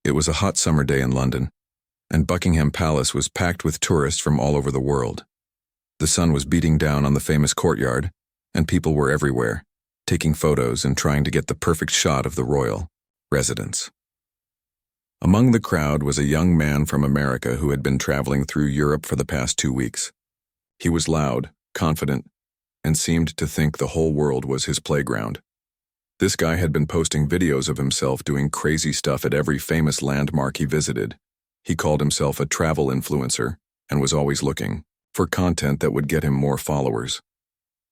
It was a hot summer day in London, and Buckingham Palace was packed with tourists from all over the world. The sun was beating down on the famous courtyard, and people were everywhere, taking photos and trying to get the perfect shot of the royal residence. Among the crowd was a young man from America who had been traveling through Europe for the past 2 weeks. He was loud, confident, and seemed to think the whole world was his playground. This guy had been posting videos of himself doing crazy stuff at every famous landmark he visited. He called himself a travel influencer and was always looking for content that would get him more followers.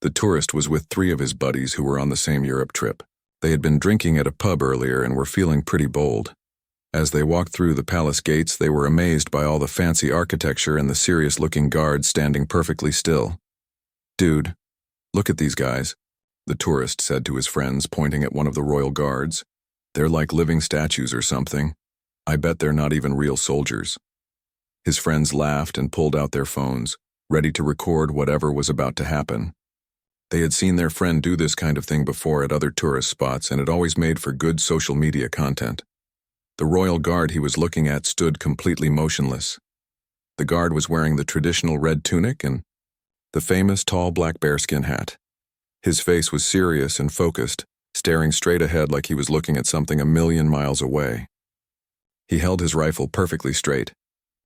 The tourist was with 3 of his buddies who were on the same Europe trip. They had been drinking at a pub earlier and were feeling pretty bold. As they walked through the palace gates, they were amazed by all the fancy architecture and the serious-looking guards standing perfectly still. "Dude, look at these guys," the tourist said to his friends, pointing at one of the royal guards. "They're like living statues or something. I bet they're not even real soldiers." His friends laughed and pulled out their phones, ready to record whatever was about to happen. They had seen their friend do this kind of thing before at other tourist spots, and it always made for good social media content. The royal guard he was looking at stood completely motionless. The guard was wearing the traditional red tunic and the famous tall black bearskin hat. His face was serious and focused, staring straight ahead like he was looking at something a million miles away. He held his rifle perfectly straight,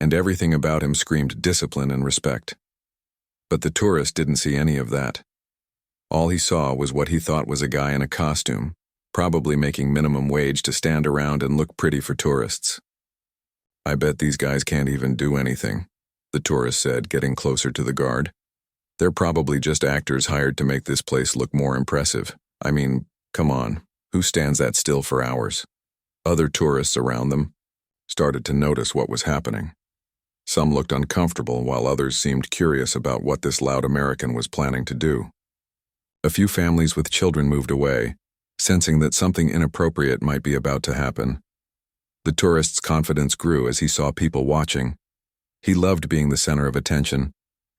and everything about him screamed discipline and respect. But the tourist didn't see any of that. All he saw was what he thought was a guy in a costume, probably making minimum wage to stand around and look pretty for tourists. "I bet these guys can't even do anything," the tourist said, getting closer to the guard. "They're probably just actors hired to make this place look more impressive. I mean, come on, who stands that still for hours?" Other tourists around them started to notice what was happening. Some looked uncomfortable, while others seemed curious about what this loud American was planning to do. A few families with children moved away, sensing that something inappropriate might be about to happen. The tourist's confidence grew as he saw people watching. He loved being the center of attention,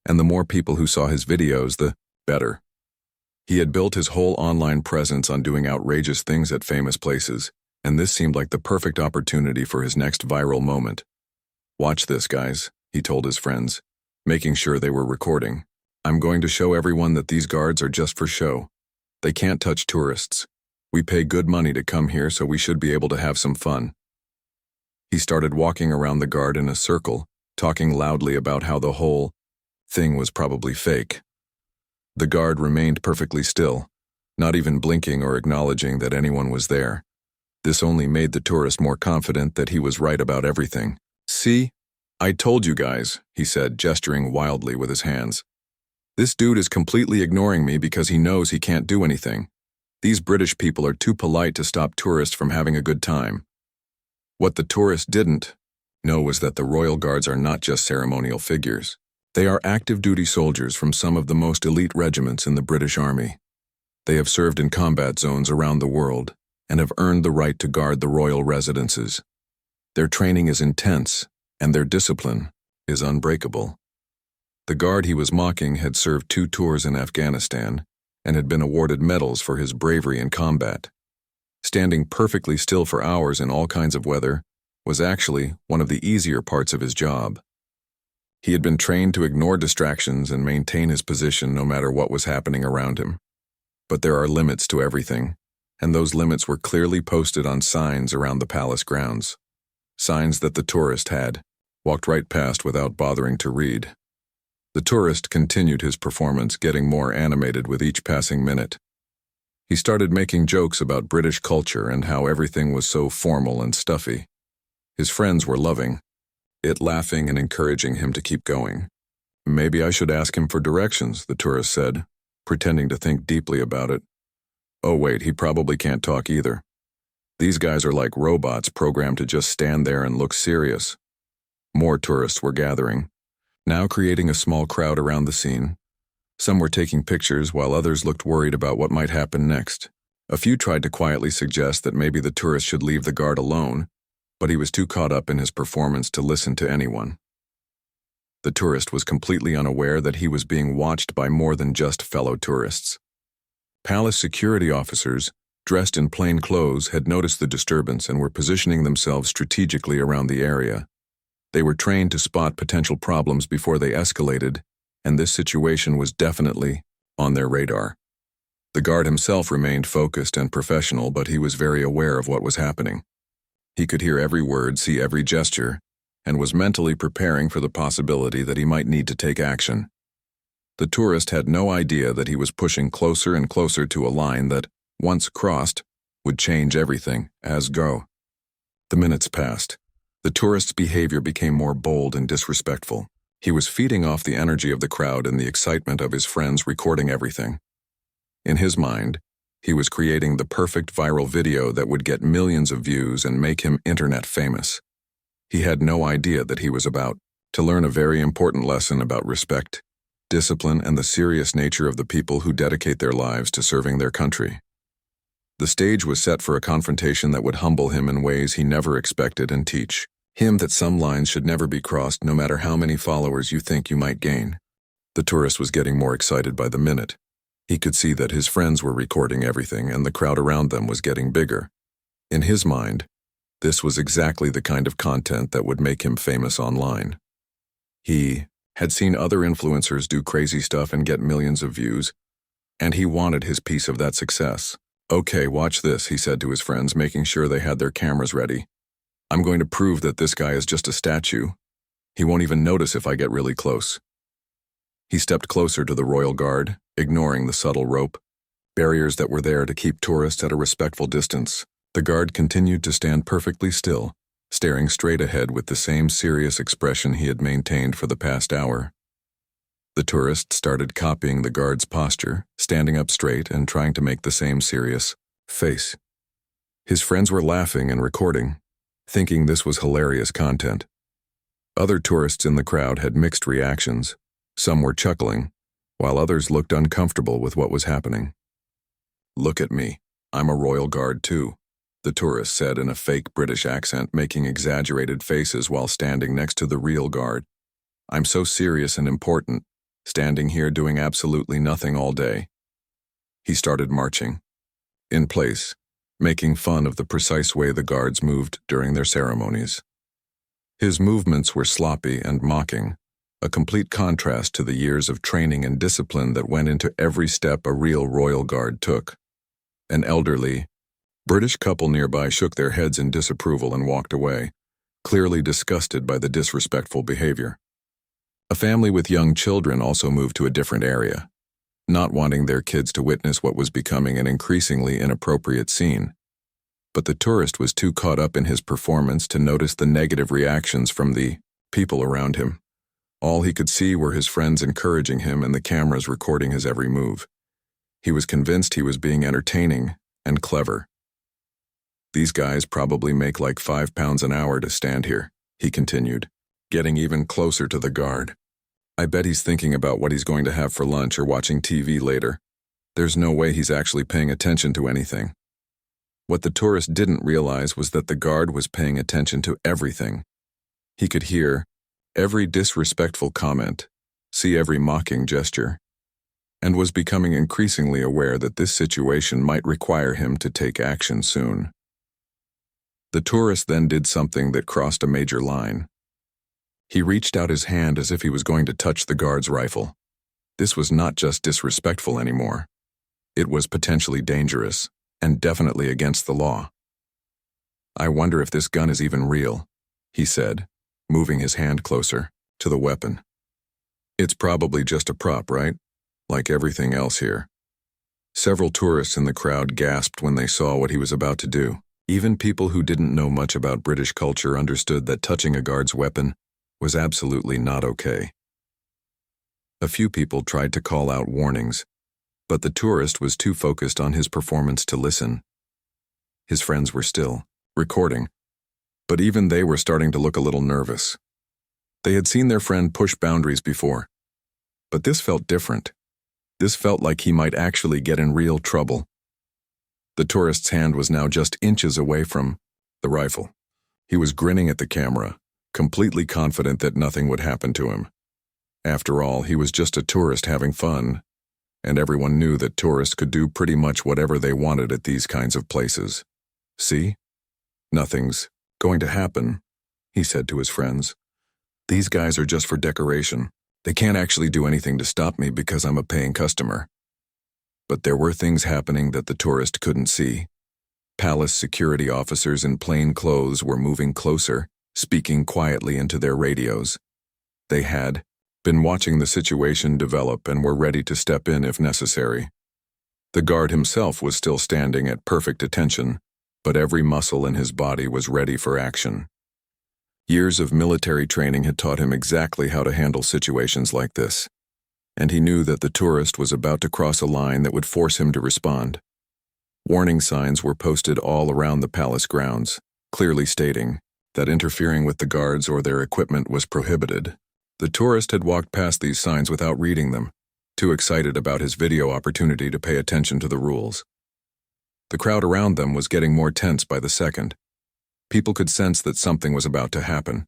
and the more people who saw his videos, the better. He had built his whole online presence on doing outrageous things at famous places, and this seemed like the perfect opportunity for his next viral moment. "Watch this, guys," he told his friends, making sure they were recording. "I'm going to show everyone that these guards are just for show. They can't touch tourists. We pay good money to come here, so we should be able to have some fun." He started walking around the guard in a circle, talking loudly about how the whole thing was probably fake. The guard remained perfectly still, not even blinking or acknowledging that anyone was there. This only made the tourist more confident that he was right about everything. "See? I told you guys," he said, gesturing wildly with his hands. "This dude is completely ignoring me because he knows he can't do anything. These British people are too polite to stop tourists from having a good time." What the tourist didn't know was that the royal guards are not just ceremonial figures. They are active duty soldiers from some of the most elite regiments in the British Army. They have served in combat zones around the world and have earned the right to guard the royal residences. Their training is intense, and their discipline is unbreakable. The guard he was mocking had served 2 tours in Afghanistan and had been awarded medals for his bravery in combat. Standing perfectly still for hours in all kinds of weather was actually one of the easier parts of his job. He had been trained to ignore distractions and maintain his position no matter what was happening around him. But there are limits to everything, and those limits were clearly posted on signs around the palace grounds. Signs that the tourist had walked right past without bothering to read. The tourist continued his performance, getting more animated with each passing minute. He started making jokes about British culture and how everything was so formal and stuffy. His friends were loving it, laughing and encouraging him to keep going. "Maybe I should ask him for directions," the tourist said, pretending to think deeply about it. "Oh wait, he probably can't talk either. These guys are like robots programmed to just stand there and look serious." More tourists were gathering, now creating a small crowd around the scene. Some were taking pictures while others looked worried about what might happen next. A few tried to quietly suggest that maybe the tourist should leave the guard alone, but he was too caught up in his performance to listen to anyone. The tourist was completely unaware that he was being watched by more than just fellow tourists. Palace security officers dressed in plain clothes, had noticed the disturbance and were positioning themselves strategically around the area. They were trained to spot potential problems before they escalated, and this situation was definitely on their radar. The guard himself remained focused and professional, but he was very aware of what was happening. He could hear every word, see every gesture, and was mentally preparing for the possibility that he might need to take action. The tourist had no idea that he was pushing closer and closer to a line that, once crossed, would change everything, as go. The minutes passed. The tourist's behavior became more bold and disrespectful. He was feeding off the energy of the crowd and the excitement of his friends recording everything. In his mind, he was creating the perfect viral video that would get millions of views and make him internet famous. He had no idea that he was about to learn a very important lesson about respect, discipline, and the serious nature of the people who dedicate their lives to serving their country. The stage was set for a confrontation that would humble him in ways he never expected and teach him that some lines should never be crossed, no matter how many followers you think you might gain. The tourist was getting more excited by the minute. He could see that his friends were recording everything and the crowd around them was getting bigger. In his mind, this was exactly the kind of content that would make him famous online. He had seen other influencers do crazy stuff and get millions of views, and he wanted his piece of that success. "Okay, watch this," he said to his friends, making sure they had their cameras ready. "I'm going to prove that this guy is just a statue. He won't even notice if I get really close." He stepped closer to the royal guard, ignoring the subtle rope barriers that were there to keep tourists at a respectful distance. The guard continued to stand perfectly still, staring straight ahead with the same serious expression he had maintained for the past hour. The tourist started copying the guard's posture, standing up straight and trying to make the same serious face. His friends were laughing and recording, thinking this was hilarious content. Other tourists in the crowd had mixed reactions. Some were chuckling, while others looked uncomfortable with what was happening. "Look at me. I'm a royal guard too," the tourist said in a fake British accent, making exaggerated faces while standing next to the real guard. "I'm so serious and important, standing here doing absolutely nothing all day." He started marching in place, making fun of the precise way the guards moved during their ceremonies. His movements were sloppy and mocking, a complete contrast to the years of training and discipline that went into every step a real royal guard took. An elderly British couple nearby shook their heads in disapproval and walked away, clearly disgusted by the disrespectful behavior. A family with young children also moved to a different area, not wanting their kids to witness what was becoming an increasingly inappropriate scene. But the tourist was too caught up in his performance to notice the negative reactions from the people around him. All he could see were his friends encouraging him and the cameras recording his every move. He was convinced he was being entertaining and clever. "These guys probably make like £5 an hour to stand here," he continued, getting even closer to the guard. "I bet he's thinking about what he's going to have for lunch or watching TV later. There's no way he's actually paying attention to anything." What the tourist didn't realize was that the guard was paying attention to everything. He could hear every disrespectful comment, see every mocking gesture, and was becoming increasingly aware that this situation might require him to take action soon. The tourist then did something that crossed a major line. He reached out his hand as if he was going to touch the guard's rifle. This was not just disrespectful anymore. It was potentially dangerous, and definitely against the law. "I wonder if this gun is even real," he said, moving his hand closer to the weapon. "It's probably just a prop, right? Like everything else here." Several tourists in the crowd gasped when they saw what he was about to do. Even people who didn't know much about British culture understood that touching a guard's weapon was absolutely not okay. A few people tried to call out warnings, but the tourist was too focused on his performance to listen. His friends were still recording, but even they were starting to look a little nervous. They had seen their friend push boundaries before, but this felt different. This felt like he might actually get in real trouble. The tourist's hand was now just inches away from the rifle. He was grinning at the camera, completely confident that nothing would happen to him. After all, he was just a tourist having fun, and everyone knew that tourists could do pretty much whatever they wanted at these kinds of places. "See? Nothing's going to happen," he said to his friends. "These guys are just for decoration. They can't actually do anything to stop me because I'm a paying customer." But there were things happening that the tourist couldn't see. Palace security officers in plain clothes were moving closer, speaking quietly into their radios. They had been watching the situation develop and were ready to step in if necessary. The guard himself was still standing at perfect attention, but every muscle in his body was ready for action. Years of military training had taught him exactly how to handle situations like this, and he knew that the tourist was about to cross a line that would force him to respond. Warning signs were posted all around the palace grounds, clearly stating that interfering with the guards or their equipment was prohibited. The tourist had walked past these signs without reading them, too excited about his video opportunity to pay attention to the rules. The crowd around them was getting more tense by the second. People could sense that something was about to happen,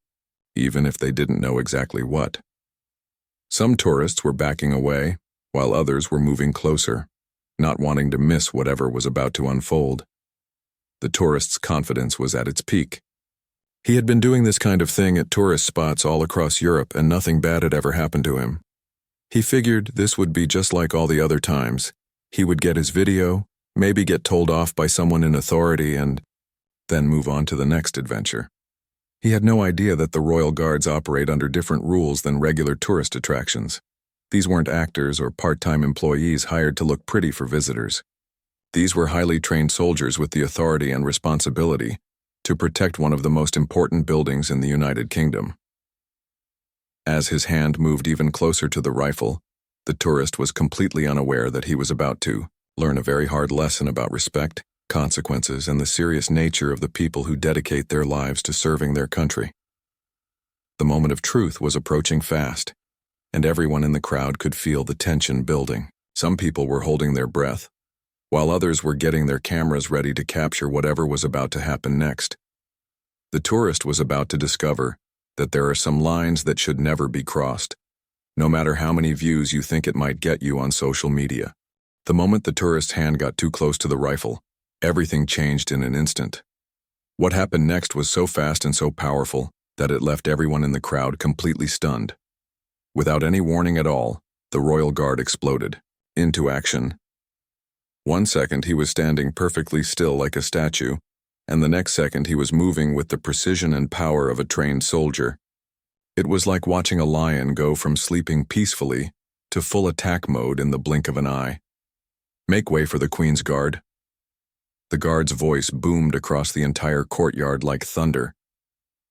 even if they didn't know exactly what. Some tourists were backing away, while others were moving closer, not wanting to miss whatever was about to unfold. The tourist's confidence was at its peak. He had been doing this kind of thing at tourist spots all across Europe, and nothing bad had ever happened to him. He figured this would be just like all the other times. He would get his video, maybe get told off by someone in authority, and then move on to the next adventure. He had no idea that the royal guards operate under different rules than regular tourist attractions. These weren't actors or part-time employees hired to look pretty for visitors. These were highly trained soldiers with the authority and responsibility to protect one of the most important buildings in the United Kingdom. As his hand moved even closer to the rifle, the tourist was completely unaware that he was about to learn a very hard lesson about respect, consequences, and the serious nature of the people who dedicate their lives to serving their country. The moment of truth was approaching fast, and everyone in the crowd could feel the tension building. Some people were holding their breath, while others were getting their cameras ready to capture whatever was about to happen next. The tourist was about to discover that there are some lines that should never be crossed, no matter how many views you think it might get you on social media. The moment the tourist's hand got too close to the rifle, everything changed in an instant. What happened next was so fast and so powerful that it left everyone in the crowd completely stunned. Without any warning at all, the royal guard exploded into action. 1 second he was standing perfectly still like a statue, and the next second he was moving with the precision and power of a trained soldier. It was like watching a lion go from sleeping peacefully to full attack mode in the blink of an eye. "Make way for the Queen's Guard." The guard's voice boomed across the entire courtyard like thunder.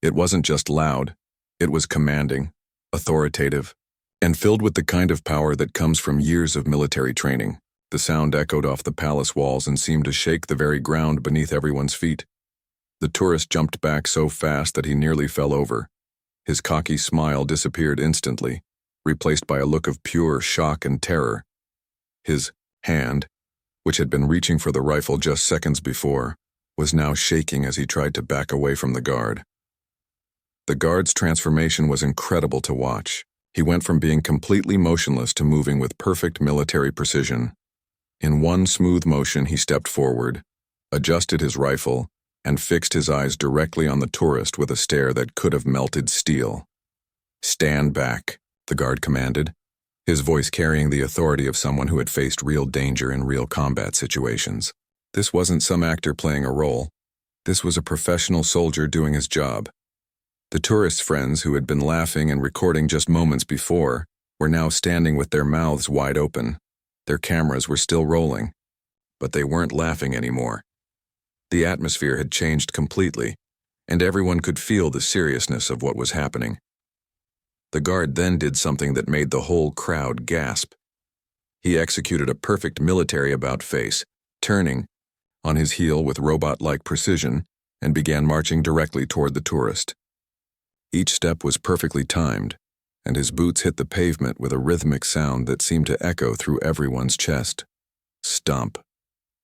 It wasn't just loud, it was commanding, authoritative, and filled with the kind of power that comes from years of military training. The sound echoed off the palace walls and seemed to shake the very ground beneath everyone's feet. The tourist jumped back so fast that he nearly fell over. His cocky smile disappeared instantly, replaced by a look of pure shock and terror. His hand, which had been reaching for the rifle just seconds before, was now shaking as he tried to back away from the guard. The guard's transformation was incredible to watch. He went from being completely motionless to moving with perfect military precision. In one smooth motion, he stepped forward, adjusted his rifle, and fixed his eyes directly on the tourist with a stare that could have melted steel. "Stand back," the guard commanded, his voice carrying the authority of someone who had faced real danger in real combat situations. This wasn't some actor playing a role. This was a professional soldier doing his job. The tourist's friends, who had been laughing and recording just moments before, were now standing with their mouths wide open. Their cameras were still rolling, but they weren't laughing anymore. The atmosphere had changed completely, and everyone could feel the seriousness of what was happening. The guard then did something that made the whole crowd gasp. He executed a perfect military about-face, turning on his heel with robot-like precision, and began marching directly toward the tourist. Each step was perfectly timed, and his boots hit the pavement with a rhythmic sound that seemed to echo through everyone's chest. Stomp,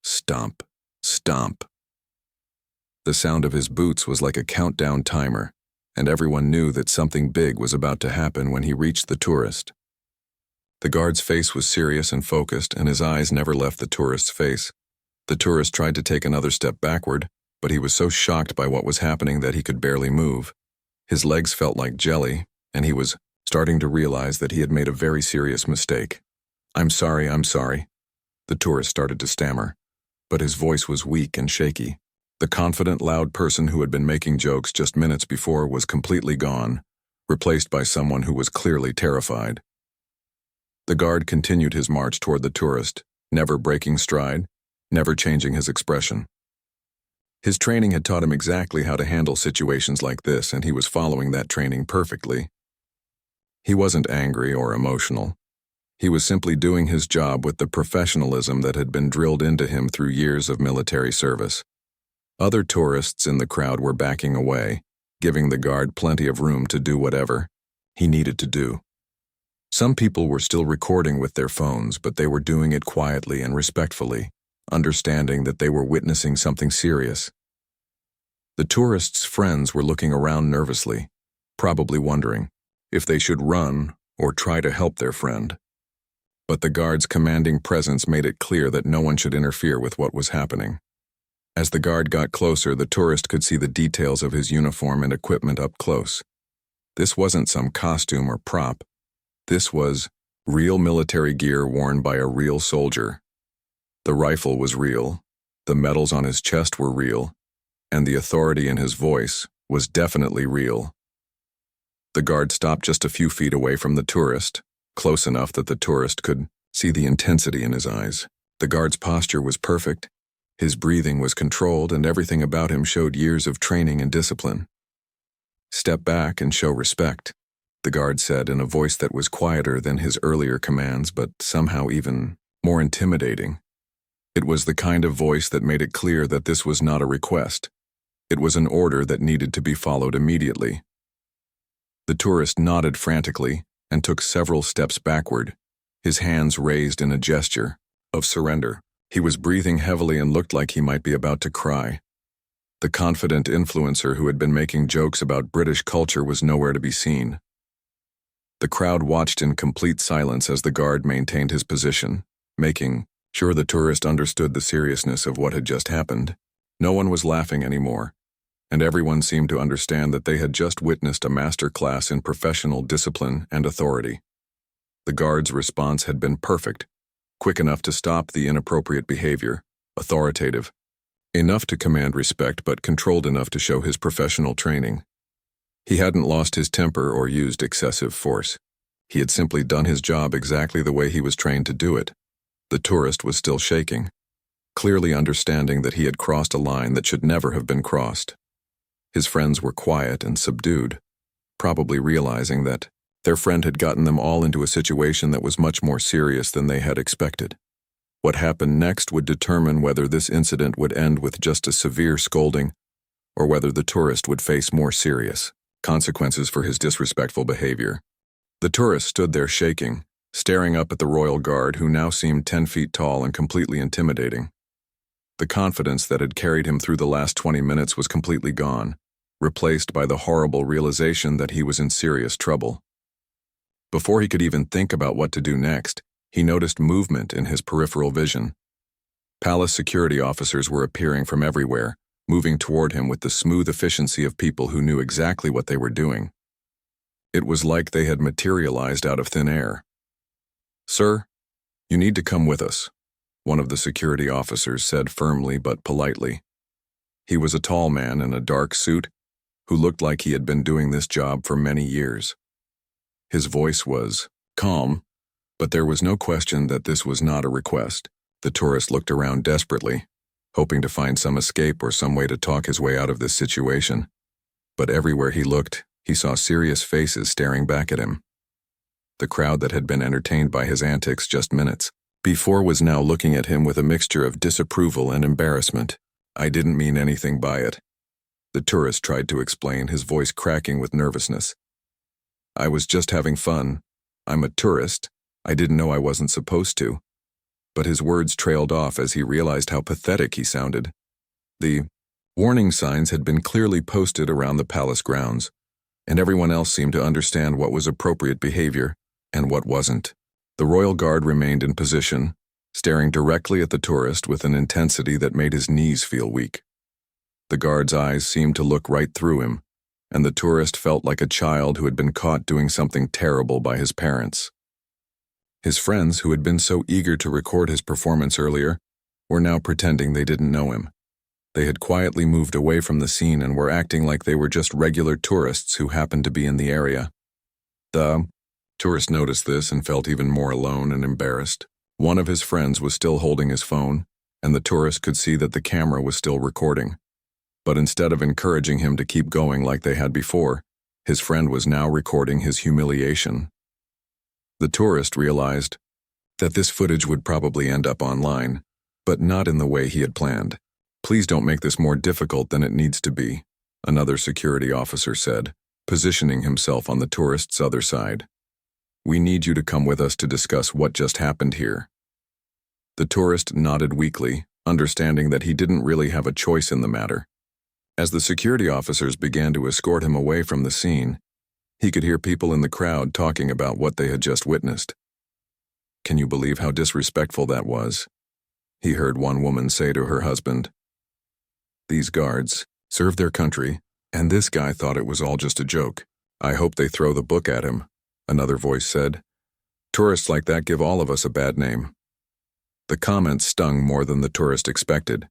stomp, stomp. The sound of his boots was like a countdown timer, and everyone knew that something big was about to happen when he reached the tourist. The guard's face was serious and focused, and his eyes never left the tourist's face. The tourist tried to take another step backward, but he was so shocked by what was happening that he could barely move. His legs felt like jelly, and he was starting to realize that he had made a very serious mistake. I'm sorry. The tourist started to stammer, but his voice was weak and shaky. The confident, loud person who had been making jokes just minutes before was completely gone, replaced by someone who was clearly terrified. The guard continued his march toward the tourist, never breaking stride, never changing his expression. His training had taught him exactly how to handle situations like this, and he was following that training perfectly. He wasn't angry or emotional. He was simply doing his job with the professionalism that had been drilled into him through years of military service. Other tourists in the crowd were backing away, giving the guard plenty of room to do whatever he needed to do. Some people were still recording with their phones, but they were doing it quietly and respectfully, understanding that they were witnessing something serious. The tourists' friends were looking around nervously, probably wondering if they should run or try to help their friend. But the guard's commanding presence made it clear that no one should interfere with what was happening. As the guard got closer, the tourist could see the details of his uniform and equipment up close. This wasn't some costume or prop. This was real military gear worn by a real soldier. The rifle was real, the medals on his chest were real, and the authority in his voice was definitely real. The guard stopped just a few feet away from the tourist, close enough that the tourist could see the intensity in his eyes. The guard's posture was perfect, his breathing was controlled, and everything about him showed years of training and discipline. "Step back and show respect," the guard said in a voice that was quieter than his earlier commands, but somehow even more intimidating. It was the kind of voice that made it clear that this was not a request. It was an order that needed to be followed immediately. The tourist nodded frantically and took several steps backward, his hands raised in a gesture of surrender. He was breathing heavily and looked like he might be about to cry. The confident influencer who had been making jokes about British culture was nowhere to be seen. The crowd watched in complete silence as the guard maintained his position, making sure the tourist understood the seriousness of what had just happened. No one was laughing anymore, and everyone seemed to understand that they had just witnessed a master class in professional discipline and authority. The guard's response had been perfect, quick enough to stop the inappropriate behavior, authoritative, enough to command respect but controlled enough to show his professional training. He hadn't lost his temper or used excessive force. He had simply done his job exactly the way he was trained to do it. The tourist was still shaking, clearly understanding that he had crossed a line that should never have been crossed. His friends were quiet and subdued, probably realizing that their friend had gotten them all into a situation that was much more serious than they had expected. What happened next would determine whether this incident would end with just a severe scolding or whether the tourist would face more serious consequences for his disrespectful behavior. The tourist stood there shaking, staring up at the royal guard who now seemed 10 feet tall and completely intimidating. The confidence that had carried him through the last 20 minutes was completely gone, replaced by the horrible realization that he was in serious trouble. Before he could even think about what to do next, he noticed movement in his peripheral vision. Palace security officers were appearing from everywhere, moving toward him with the smooth efficiency of people who knew exactly what they were doing. It was like they had materialized out of thin air. "Sir, you need to come with us," one of the security officers said firmly but politely. He was a tall man in a dark suit who looked like he had been doing this job for many years. His voice was calm, but there was no question that this was not a request. The tourist looked around desperately, hoping to find some escape or some way to talk his way out of this situation. But everywhere he looked, he saw serious faces staring back at him. The crowd that had been entertained by his antics just minutes before was now looking at him with a mixture of disapproval and embarrassment. "I didn't mean anything by it," the tourist tried to explain, his voice cracking with nervousness. "I was just having fun. I'm a tourist. I didn't know I wasn't supposed to." But his words trailed off as he realized how pathetic he sounded. The warning signs had been clearly posted around the palace grounds, and everyone else seemed to understand what was appropriate behavior and what wasn't. The royal guard remained in position, staring directly at the tourist with an intensity that made his knees feel weak. The guard's eyes seemed to look right through him, and the tourist felt like a child who had been caught doing something terrible by his parents. His friends, who had been so eager to record his performance earlier, were now pretending they didn't know him. They had quietly moved away from the scene and were acting like they were just regular tourists who happened to be in the area. The tourist noticed this and felt even more alone and embarrassed. One of his friends was still holding his phone, and the tourist could see that the camera was still recording. But instead of encouraging him to keep going like they had before, his friend was now recording his humiliation. The tourist realized that this footage would probably end up online, but not in the way he had planned. "Please don't make this more difficult than it needs to be," another security officer said, positioning himself on the tourist's other side. "We need you to come with us to discuss what just happened here." The tourist nodded weakly, understanding that he didn't really have a choice in the matter. As the security officers began to escort him away from the scene, he could hear people in the crowd talking about what they had just witnessed. "Can you believe how disrespectful that was?" he heard one woman say to her husband. "These guards served their country, and this guy thought it was all just a joke. I hope they throw the book at him," another voice said. "Tourists like that give all of us a bad name." The comment stung more than the tourist expected.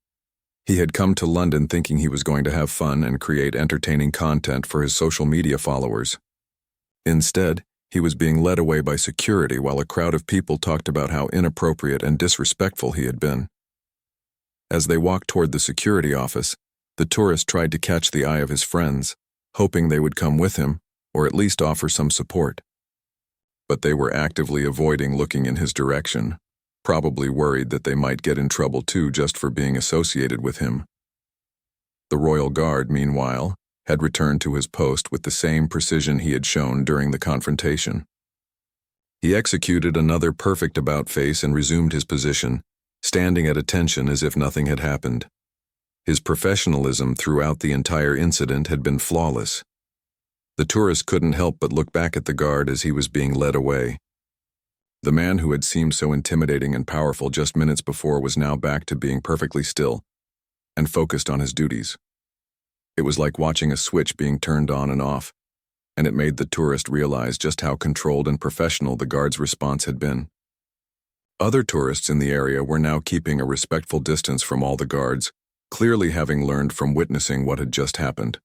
He had come to London thinking he was going to have fun and create entertaining content for his social media followers. Instead, he was being led away by security while a crowd of people talked about how inappropriate and disrespectful he had been. As they walked toward the security office, the tourist tried to catch the eye of his friends, hoping they would come with him, or at least offer some support. But they were actively avoiding looking in his direction, probably worried that they might get in trouble too just for being associated with him. The royal guard, meanwhile, had returned to his post with the same precision he had shown during the confrontation. He executed another perfect about-face and resumed his position, standing at attention as if nothing had happened. His professionalism throughout the entire incident had been flawless. The tourist couldn't help but look back at the guard as he was being led away. The man who had seemed so intimidating and powerful just minutes before was now back to being perfectly still and focused on his duties. It was like watching a switch being turned on and off, and it made the tourist realize just how controlled and professional the guard's response had been. Other tourists in the area were now keeping a respectful distance from all the guards, clearly having learned from witnessing what had just happened.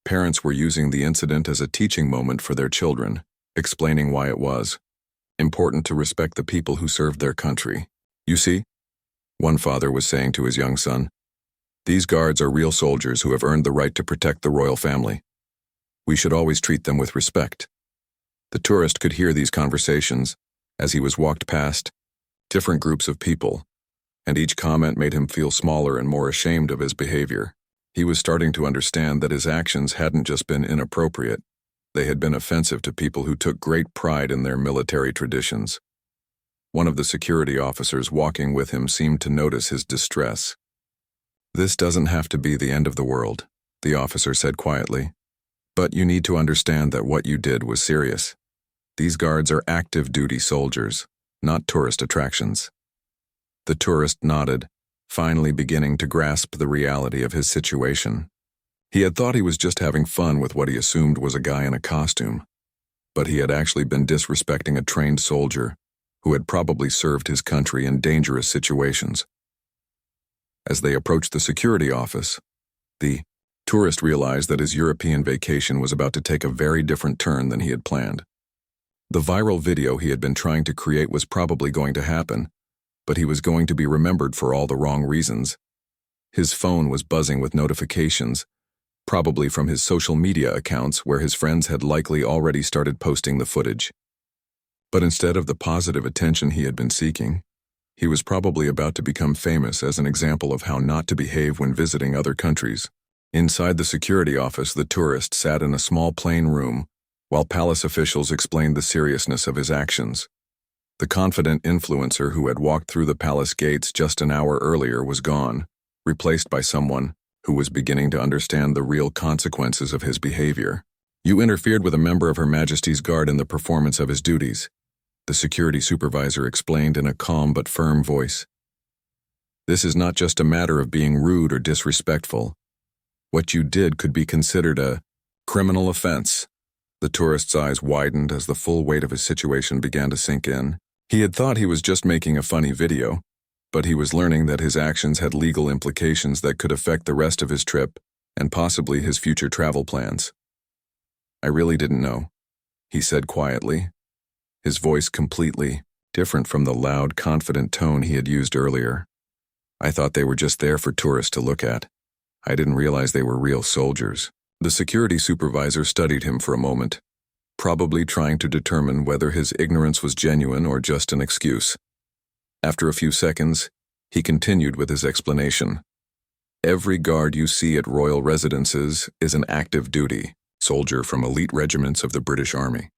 Parents were using the incident as a teaching moment for their children, explaining why it was important to respect the people who served their country. "You see," one father was saying to his young son, "these guards are real soldiers who have earned the right to protect the royal family. We should always treat them with respect." The tourist could hear these conversations as he was walked past different groups of people, and each comment made him feel smaller and more ashamed of his behavior. He was starting to understand that his actions hadn't just been inappropriate, they had been offensive to people who took great pride in their military traditions. One of the security officers walking with him seemed to notice his distress. "This doesn't have to be the end of the world," the officer said quietly. "But you need to understand that what you did was serious. These guards are active duty soldiers, not tourist attractions." The tourist nodded, finally beginning to grasp the reality of his situation. He had thought he was just having fun with what he assumed was a guy in a costume, but he had actually been disrespecting a trained soldier who had probably served his country in dangerous situations. As they approached the security office, the tourist realized that his European vacation was about to take a very different turn than he had planned. The viral video he had been trying to create was probably going to happen, but he was going to be remembered for all the wrong reasons. His phone was buzzing with notifications, probably from his social media accounts where his friends had likely already started posting the footage. But instead of the positive attention he had been seeking, he was probably about to become famous as an example of how not to behave when visiting other countries. Inside the security office, the tourist sat in a small plain room while palace officials explained the seriousness of his actions. The confident influencer who had walked through the palace gates just an hour earlier was gone, replaced by someone who was beginning to understand the real consequences of his behavior. "You interfered with a member of Her Majesty's Guard in the performance of his duties. the security supervisor explained in a calm but firm voice. "This is not just a matter of being rude or disrespectful. What you did could be considered a criminal offense." The tourist's eyes widened as the full weight of his situation began to sink in. He had thought he was just making a funny video, but he was learning that his actions had legal implications that could affect the rest of his trip and possibly his future travel plans. "I really didn't know," he said quietly, his voice completely different from the loud, confident tone he had used earlier. "I thought they were just there for tourists to look at. I didn't realize they were real soldiers." The security supervisor studied him for a moment, probably trying to determine whether his ignorance was genuine or just an excuse. After a few seconds, he continued with his explanation. "Every guard you see at royal residences is an active duty soldier from elite regiments of the British Army.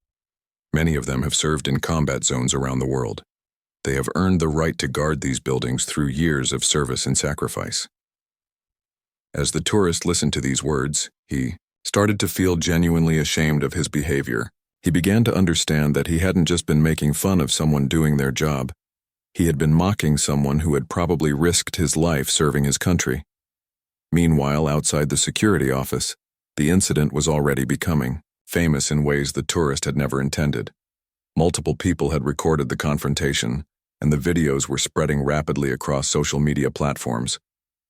Many of them have served in combat zones around the world. They have earned the right to guard these buildings through years of service and sacrifice." As the tourist listened to these words, he started to feel genuinely ashamed of his behavior. He began to understand that he hadn't just been making fun of someone doing their job. He had been mocking someone who had probably risked his life serving his country. Meanwhile, outside the security office, the incident was already becoming famous in ways the tourist had never intended. Multiple people had recorded the confrontation, and the videos were spreading rapidly across social media platforms.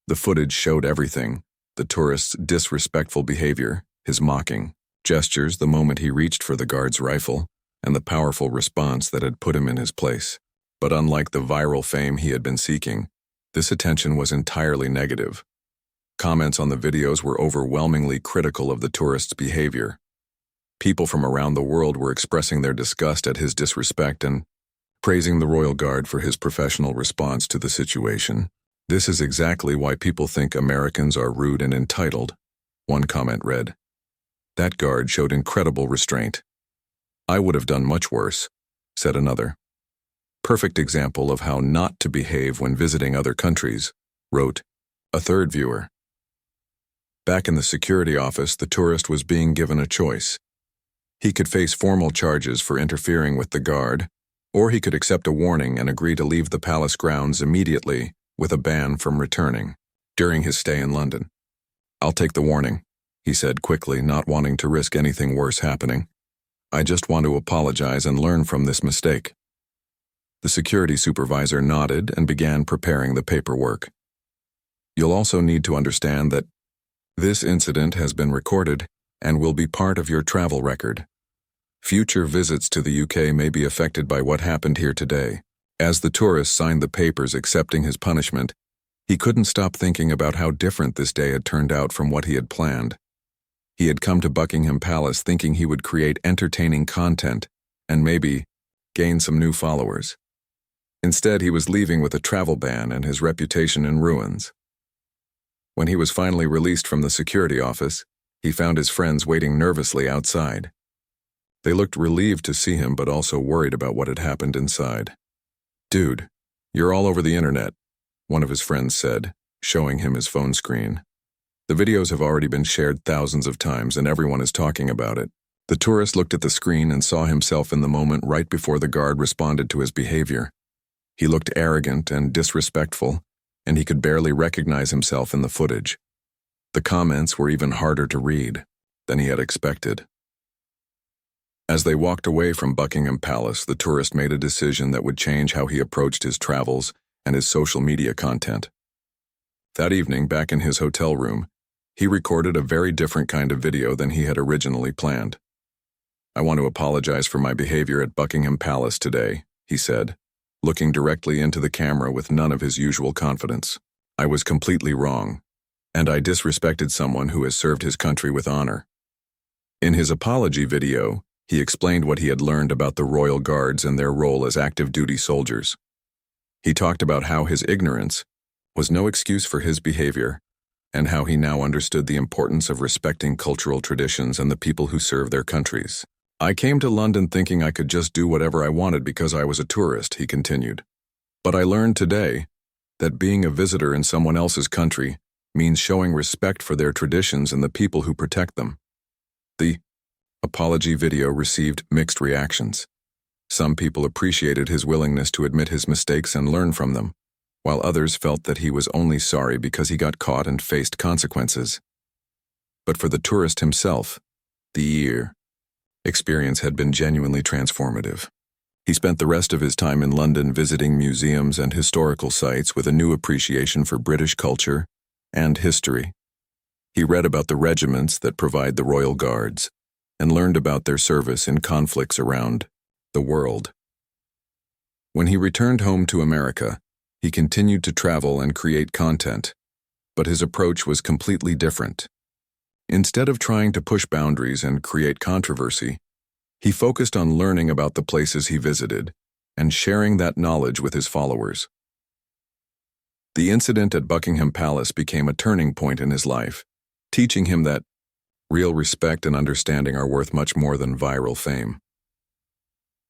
The footage showed everything: the tourist's disrespectful behavior, his mocking gestures the moment he reached for the guard's rifle, and the powerful response that had put him in his place. But unlike the viral fame he had been seeking, this attention was entirely negative. Comments on the videos were overwhelmingly critical of the tourist's behavior. People from around the world were expressing their disgust at his disrespect and praising the Royal Guard for his professional response to the situation. "This is exactly why people think Americans are rude and entitled," one comment read. "That guard showed incredible restraint." "I would have done much worse," said another. "Perfect example of how not to behave when visiting other countries," wrote a third viewer. Back in the security office, the tourist was being given a choice. He could face formal charges for interfering with the guard, or he could accept a warning and agree to leave the palace grounds immediately with a ban from returning during his stay in London. "I'll take the warning," he said quickly, not wanting to risk anything worse happening. "I just want to apologize and learn from this mistake." The security supervisor nodded and began preparing the paperwork. "You'll also need to understand that this incident has been recorded and will be part of your travel record. Future visits to the UK may be affected by what happened here today." As the tourist signed the papers accepting his punishment, he couldn't stop thinking about how different this day had turned out from what he had planned. He had come to Buckingham Palace thinking he would create entertaining content and maybe gain some new followers. Instead, he was leaving with a travel ban and his reputation in ruins. When he was finally released from the security office, he found his friends waiting nervously outside. They looked relieved to see him but also worried about what had happened inside. "Dude, you're all over the internet," one of his friends said, showing him his phone screen. "The videos have already been shared thousands of times and everyone is talking about it." The tourist looked at the screen and saw himself in the moment right before the guard responded to his behavior. He looked arrogant and disrespectful, and he could barely recognize himself in the footage. The comments were even harder to read than he had expected. As they walked away from Buckingham Palace, the tourist made a decision that would change how he approached his travels and his social media content. That evening, back in his hotel room, he recorded a very different kind of video than he had originally planned. "I want to apologize for my behavior at Buckingham Palace today," he said, looking directly into the camera with none of his usual confidence. "I was completely wrong, and I disrespected someone who has served his country with honor." In his apology video, he explained what he had learned about the Royal Guards and their role as active duty soldiers. He talked about how his ignorance was no excuse for his behavior, and how he now understood the importance of respecting cultural traditions and the people who serve their countries. "I came to London thinking I could just do whatever I wanted because I was a tourist," he continued. "But I learned today that being a visitor in someone else's country means showing respect for their traditions and the people who protect them." The apology video received mixed reactions. Some people appreciated his willingness to admit his mistakes and learn from them, while others felt that he was only sorry because he got caught and faced consequences. But for the tourist himself, the experience had been genuinely transformative. He spent the rest of his time in London visiting museums and historical sites with a new appreciation for British culture and history. He read about the regiments that provide the Royal Guards and learned about their service in conflicts around the world. When he returned home to America, he continued to travel and create content, but his approach was completely different. Instead of trying to push boundaries and create controversy, he focused on learning about the places he visited and sharing that knowledge with his followers. The incident at Buckingham Palace became a turning point in his life, teaching him that real respect and understanding are worth much more than viral fame.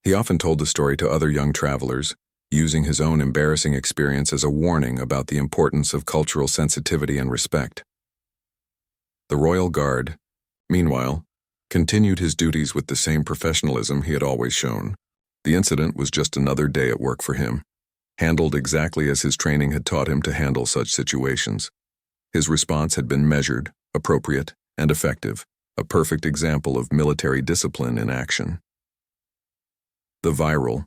He often told the story to other young travelers, using his own embarrassing experience as a warning about the importance of cultural sensitivity and respect. The Royal Guard, meanwhile, continued his duties with the same professionalism he had always shown. The incident was just another day at work for him, handled exactly as his training had taught him to handle such situations. His response had been measured, appropriate, and effective, a perfect example of military discipline in action. The viral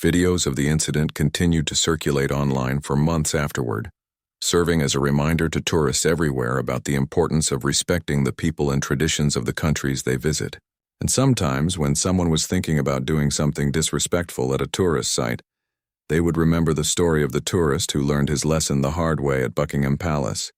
videos of the incident continued to circulate online for months afterward, serving as a reminder to tourists everywhere about the importance of respecting the people and traditions of the countries they visit. And sometimes, when someone was thinking about doing something disrespectful at a tourist site, they would remember the story of the tourist who learned his lesson the hard way at Buckingham Palace.